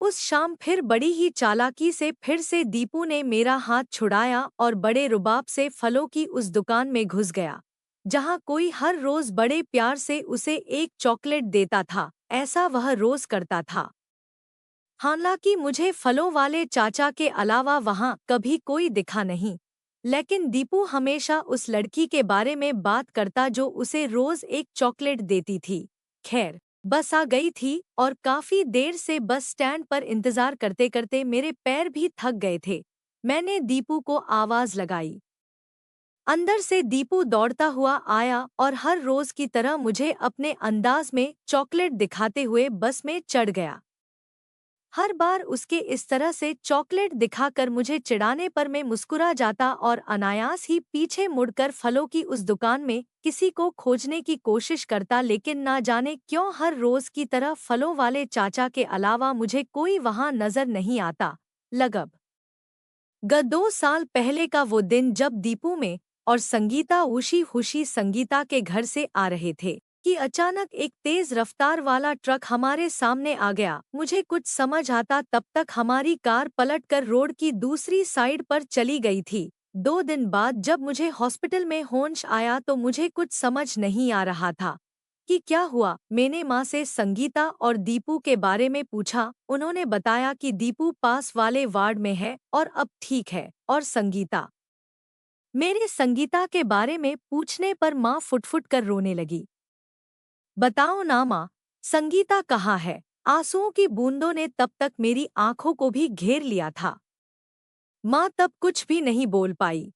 उस शाम फिर बड़ी ही चालाकी से फिर से दीपू ने मेरा हाथ छुड़ाया और बड़े रुबाब से फलों की उस दुकान में घुस गया, जहाँ कोई हर रोज बड़े प्यार से उसे एक चॉकलेट देता था, ऐसा वह रोज करता था। हालांकि मुझे फलों वाले चाचा के अलावा वहाँ कभी कोई दिखा नहीं, लेकिन दीपू हमेशा उस लड़की के बारे में बात करता जो उसे रोज एक चॉकलेट देती थी। खैर, बस आ गई थी और काफी देर से बस स्टैंड पर इंतजार करते करते मेरे पैर भी थक गए थे। मैंने दीपू को आवाज लगाई। अंदर से दीपू दौड़ता हुआ आया और हर रोज की तरह मुझे अपने अंदाज में चॉकलेट दिखाते हुए बस में चढ़ गया। हर बार उसके इस तरह से चॉकलेट दिखाकर मुझे चिढ़ाने पर मैं मुस्कुरा जाता और अनायास ही पीछे मुड़कर फलों की उस दुकान में किसी को खोजने की कोशिश करता, लेकिन ना जाने क्यों हर रोज की तरह फलों वाले चाचा के अलावा मुझे कोई वहां नजर नहीं आता। लगभग 2 साल पहले का वो दिन जब दीपू में और संगीता ऊशी खुशी संगीता के घर से आ रहे थे कि अचानक एक तेज रफ्तार वाला ट्रक हमारे सामने आ गया। मुझे कुछ समझ आता तब तक हमारी कार पलटकर रोड की दूसरी साइड पर चली गई थी। 2 दिन बाद जब मुझे हॉस्पिटल में होश आया तो मुझे कुछ समझ नहीं आ रहा था कि क्या हुआ। मैंने माँ से संगीता और दीपू के बारे में पूछा। उन्होंने बताया कि दीपू पास वाले वार्ड में है और अब ठीक है। और संगीता के बारे में पूछने पर माँ फुट-फुट कर रोने लगी। बताओ ना माँ, संगीता कहाँ है? आंसुओं की बूंदों ने तब तक मेरी आंखों को भी घेर लिया था। माँ तब कुछ भी नहीं बोल पाई।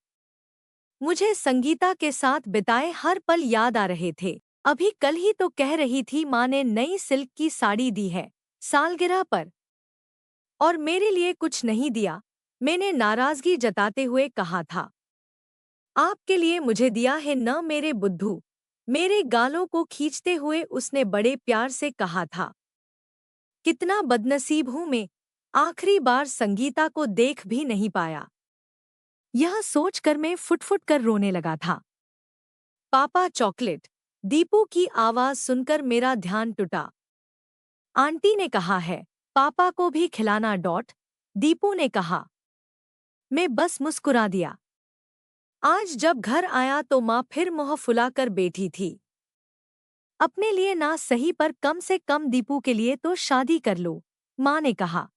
मुझे संगीता के साथ बिताए हर पल याद आ रहे थे। अभी कल ही तो कह रही थी माँ ने नई सिल्क की साड़ी दी है सालगिरह पर, और मेरे लिए कुछ नहीं दिया। मैंने नाराजगी जताते हुए कहा था, आपके लिए मुझे दिया है न मेरे बुद्धू। मेरे गालों को खींचते हुए उसने बड़े प्यार से कहा था। कितना बदनसीब हूँ मैं, आखिरी बार संगीता को देख भी नहीं पाया। यह सोचकर मैं फुट-फुट कर रोने लगा था। पापा चॉकलेट। दीपू की आवाज सुनकर मेरा ध्यान टूटा। आंटी ने कहा है पापा को भी खिलाना। दीपू ने कहा। मैं बस मुस्कुरा दिया। आज जब घर आया तो माँ फिर मुँह फुलाकर बैठी थी। अपने लिए ना सही पर कम से कम दीपू के लिए तो शादी कर लो, माँ ने कहा।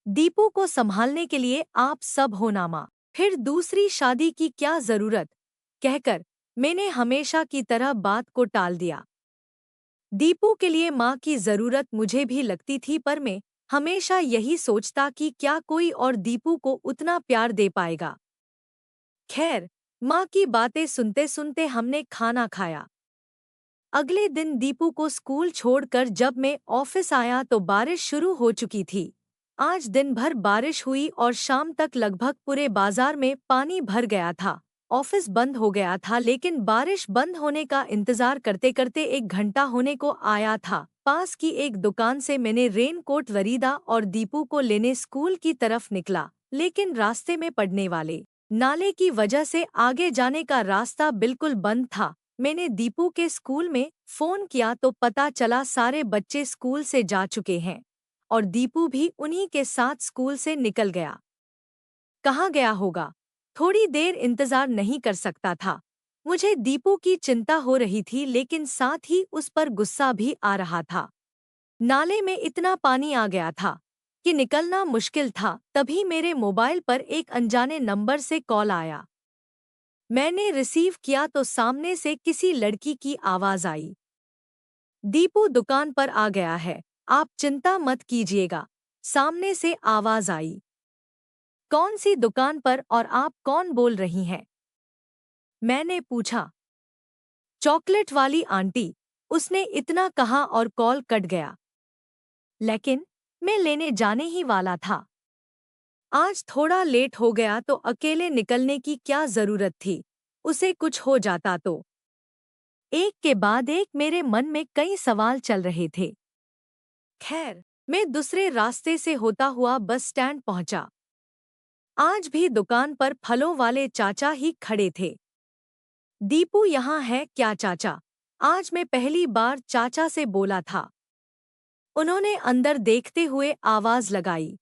दीपू को संभालने के लिए आप सब हो ना माँ, फिर दूसरी शादी की क्या जरूरत, कहकर मैंने हमेशा की तरह बात को टाल दिया। दीपू के लिए माँ की जरूरत मुझे भी लगती थी, पर मैं हमेशा यही सोचता कि क्या कोई और दीपू को उतना प्यार दे पाएगा। खैर, माँ की बातें सुनते सुनते हमने खाना खाया। अगले दिन दीपू को स्कूल छोड़कर जब मैं ऑफिस आया तो बारिश शुरू हो चुकी थी। आज दिन भर बारिश हुई और शाम तक लगभग पूरे बाजार में पानी भर गया था। ऑफिस बंद हो गया था, लेकिन बारिश बंद होने का इंतजार करते करते 1 घंटा होने को आया था। पास की एक दुकान से मैंने रेनकोट खरीदा और दीपू को लेने स्कूल की तरफ निकला, लेकिन रास्ते में पड़ने वाले नाले की वजह से आगे जाने का रास्ता बिल्कुल बंद था। मैंने दीपू के स्कूल में फोन किया तो पता चला सारे बच्चे स्कूल से जा चुके हैं और दीपू भी उन्हीं के साथ स्कूल से निकल गया। कहाँ गया होगा? थोड़ी देर इंतजार नहीं कर सकता था। मुझे दीपू की चिंता हो रही थी, लेकिन साथ ही उस पर गुस्सा भी आ रहा था। नाले में इतना पानी आ गया था कि निकलना मुश्किल था। तभी मेरे मोबाइल पर एक अनजाने नंबर से कॉल आया। मैंने रिसीव किया तो सामने से किसी लड़की की आवाज आई। दीपू दुकान पर आ गया है, आप चिंता मत कीजिएगा, सामने से आवाज आई। कौन सी दुकान पर और आप कौन बोल रही हैं? मैंने पूछा। चॉकलेट वाली आंटी, उसने इतना कहा और कॉल कट गया। लेकिन मैं लेने जाने ही वाला था। आज थोड़ा लेट हो गया तो अकेले निकलने की क्या जरूरत थी, उसे कुछ हो जाता तो। एक के बाद एक मेरे मन में कई सवाल चल रहे थे। खैर, मैं दूसरे रास्ते से होता हुआ बस स्टैंड पहुंचा। आज भी दुकान पर फलों वाले चाचा ही खड़े थे। दीपू यहाँ है क्या चाचा? आज मैं पहली बार चाचा से बोला था। उन्होंने अंदर देखते हुए आवाज लगाई,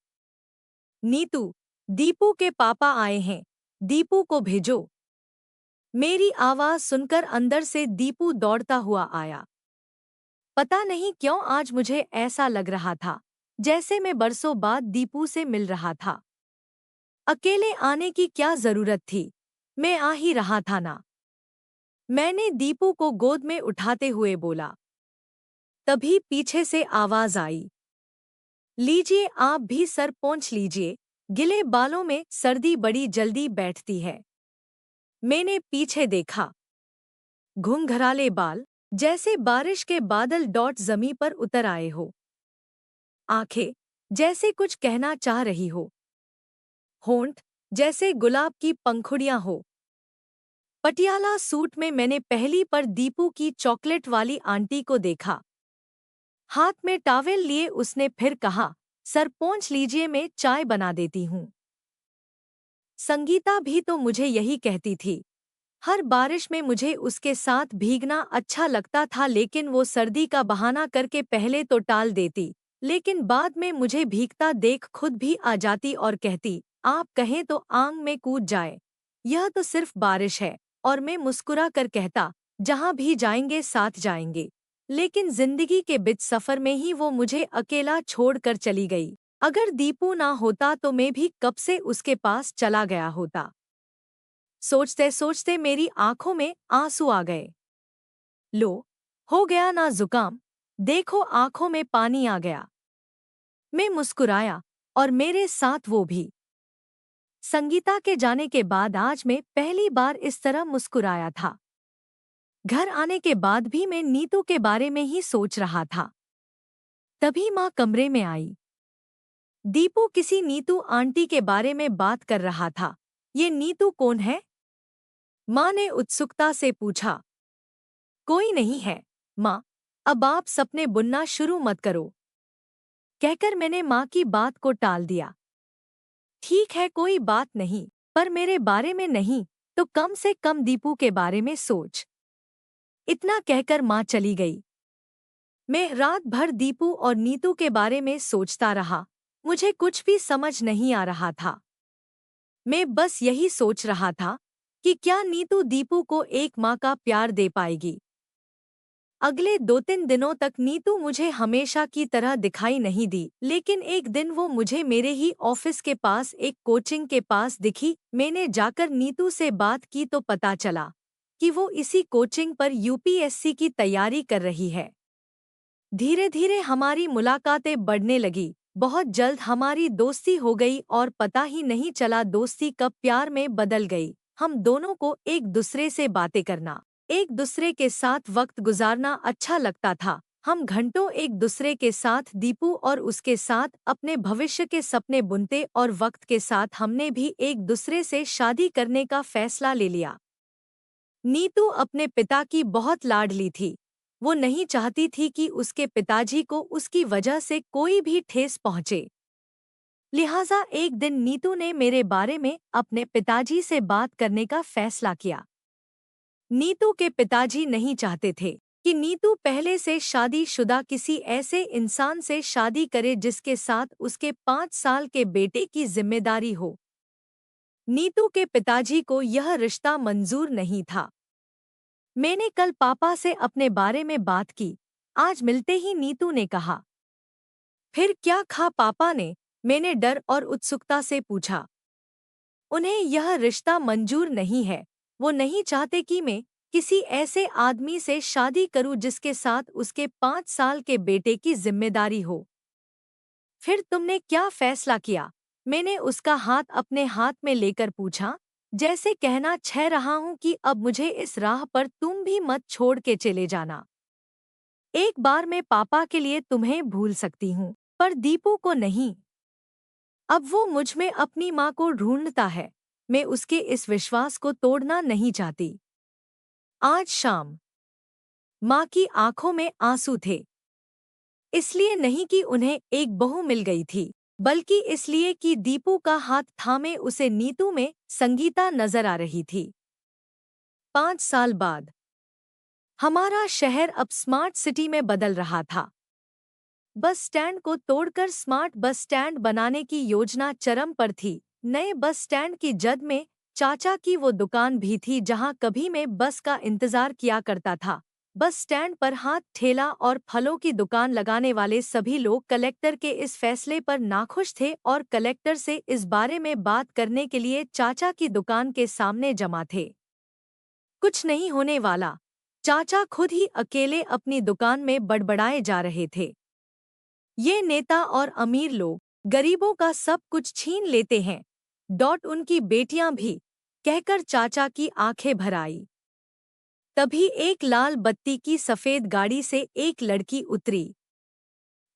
नीतू, दीपू के पापा आए हैं, दीपू को भेजो। मेरी आवाज सुनकर अंदर से दीपू दौड़ता हुआ आया। पता नहीं क्यों आज मुझे ऐसा लग रहा था जैसे मैं बरसों बाद दीपू से मिल रहा था। अकेले आने की क्या जरूरत थी, मैं आ ही रहा था ना। मैंने दीपू को गोद में उठाते हुए बोला। तभी पीछे से आवाज आई, लीजिए आप भी सर पोंछ लीजिए, गिले बालों में सर्दी बड़ी जल्दी बैठती है। मैंने पीछे देखा। घुंघराले बाल, जैसे बारिश के बादल डॉट जमी पर उतर आए हो। आंखें, जैसे कुछ कहना चाह रही हो। होंठ, जैसे गुलाब की पंखुड़ियां हो। पटियाला सूट में मैंने पहली पर दीपू की चॉकलेट वाली आंटी को देखा। हाथ में टॉवेल लिए उसने फिर कहा, सर पोंछ लीजिए, मैं चाय बना देती हूँ। संगीता भी तो मुझे यही कहती थी। हर बारिश में मुझे उसके साथ भीगना अच्छा लगता था, लेकिन वो सर्दी का बहाना करके पहले तो टाल देती, लेकिन बाद में मुझे भीगता देख खुद भी आ जाती और कहती, आप कहें तो आंग में कूद जाए, यह तो सिर्फ बारिश है। और मैं मुस्कुरा कर कहता, जहां भी जाएंगे साथ जाएंगे। लेकिन जिंदगी के बीच सफर में ही वो मुझे अकेला छोड़कर चली गई। अगर दीपू ना होता तो मैं भी कब से उसके पास चला गया होता। सोचते सोचते मेरी आंखों में आंसू आ गए। लो, हो गया ना जुकाम, देखो आंखों में पानी आ गया। मैं मुस्कुराया और मेरे साथ वो भी। संगीता के जाने के बाद आज मैं पहली बार इस तरह मुस्कुराया था। घर आने के बाद भी मैं नीतू के बारे में ही सोच रहा था। तभी माँ कमरे में आई। दीपू किसी नीतू आंटी के बारे में बात कर रहा था। ये नीतू कौन है? माँ ने उत्सुकता से पूछा। कोई नहीं है माँ, अब आप सपने बुनना शुरू मत करो, कहकर मैंने माँ की बात को टाल दिया। ठीक है कोई बात नहीं, पर मेरे बारे में नहीं तो कम से कम दीपू के बारे में सोच। इतना कहकर माँ चली गई। मैं रात भर दीपू और नीतू के बारे में सोचता रहा। मुझे कुछ भी समझ नहीं आ रहा था। मैं बस यही सोच रहा था कि क्या नीतू दीपू को एक माँ का प्यार दे पाएगी। अगले 2-3 दिनों तक नीतू मुझे हमेशा की तरह दिखाई नहीं दी, लेकिन एक दिन वो मुझे मेरे ही ऑफिस के पास एक कोचिंग के पास दिखी। मैंने जाकर नीतू से बात की तो पता चला कि वो इसी कोचिंग पर यूपीएससी की तैयारी कर रही है। धीरे धीरे हमारी मुलाकातें बढ़ने लगी। बहुत जल्द हमारी दोस्ती हो गई और पता ही नहीं चला दोस्ती कब प्यार में बदल गई। हम दोनों को एक दूसरे से बातें करना, एक दूसरे के साथ वक्त गुजारना अच्छा लगता था। हम घंटों एक दूसरे के साथ दीपू और उसके साथ अपने भविष्य के सपने बुनते और वक्त के साथ हमने भी एक दूसरे से शादी करने का फैसला ले लिया। नीतू अपने पिता की बहुत लाडली थी। वो नहीं चाहती थी कि उसके पिताजी को उसकी वजह से कोई भी ठेस पहुंचे। लिहाजा एक दिन नीतू ने मेरे बारे में अपने पिताजी से बात करने का फैसला किया। नीतू के पिताजी नहीं चाहते थे कि नीतू पहले से शादीशुदा किसी ऐसे इंसान से शादी करे जिसके साथ उसके 5 साल के बेटे की जिम्मेदारी हो। नीतू के पिताजी को यह रिश्ता मंजूर नहीं था। मैंने कल पापा से अपने बारे में बात की। आज मिलते ही नीतू ने कहा, फिर क्या खा पापा ने? मैंने डर और उत्सुकता से पूछा। उन्हें यह रिश्ता मंजूर नहीं है। वो नहीं चाहते कि मैं किसी ऐसे आदमी से शादी करूं जिसके साथ उसके 5 साल के बेटे की जिम्मेदारी हो। फिर तुमने क्या फैसला किया? मैंने उसका हाथ अपने हाथ में लेकर पूछा, जैसे कहना चाह रहा हूं कि अब मुझे इस राह पर तुम भी मत छोड़ के चले जाना। एक बार मैं पापा के लिए तुम्हें भूल सकती हूँ, पर दीपू को नहीं। अब वो मुझ में अपनी माँ को ढूंढता है। मैं उसके इस विश्वास को तोड़ना नहीं चाहती। आज शाम माँ की आंखों में आंसू थे। इसलिए नहीं कि उन्हें एक बहू मिल गई थी, बल्कि इसलिए कि दीपू का हाथ थामे उसे नीतू में संगीता नजर आ रही थी। 5 साल बाद हमारा शहर अब स्मार्ट सिटी में बदल रहा था। बस स्टैंड को तोड़कर स्मार्ट बस स्टैंड बनाने की योजना चरम पर थी। नए बस स्टैंड की जद में चाचा की वो दुकान भी थी जहां कभी मैं बस का इंतजार किया करता था। बस स्टैंड पर हाथ ठेला और फलों की दुकान लगाने वाले सभी लोग कलेक्टर के इस फैसले पर नाखुश थे और कलेक्टर से इस बारे में बात करने के लिए चाचा की दुकान के सामने जमा थे। कुछ नहीं होने वाला, चाचा खुद ही अकेले अपनी दुकान में बड़बड़ाए जा रहे थे। ये नेता और अमीर लोग गरीबों का सब कुछ छीन लेते हैं। उनकी बेटियां भी, कहकर चाचा की आंखें भर आई। तभी एक लाल बत्ती की सफेद गाड़ी से एक लड़की उतरी।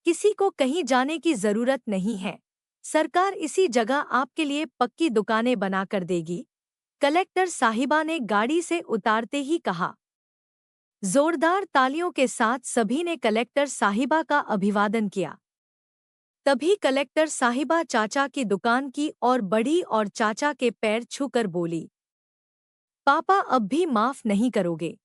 किसी को कहीं जाने की जरूरत नहीं है, सरकार इसी जगह आपके लिए पक्की दुकानें बना कर देगी, कलेक्टर साहिबा ने गाड़ी से उतारते ही कहा। जोरदार तालियों के साथ सभी ने कलेक्टर साहिबा का अभिवादन किया। तभी कलेक्टर साहिबा चाचा की दुकान की ओर बढ़ी और चाचा के पैर छूकर बोली, पापा अब भी माफ नहीं करोगे?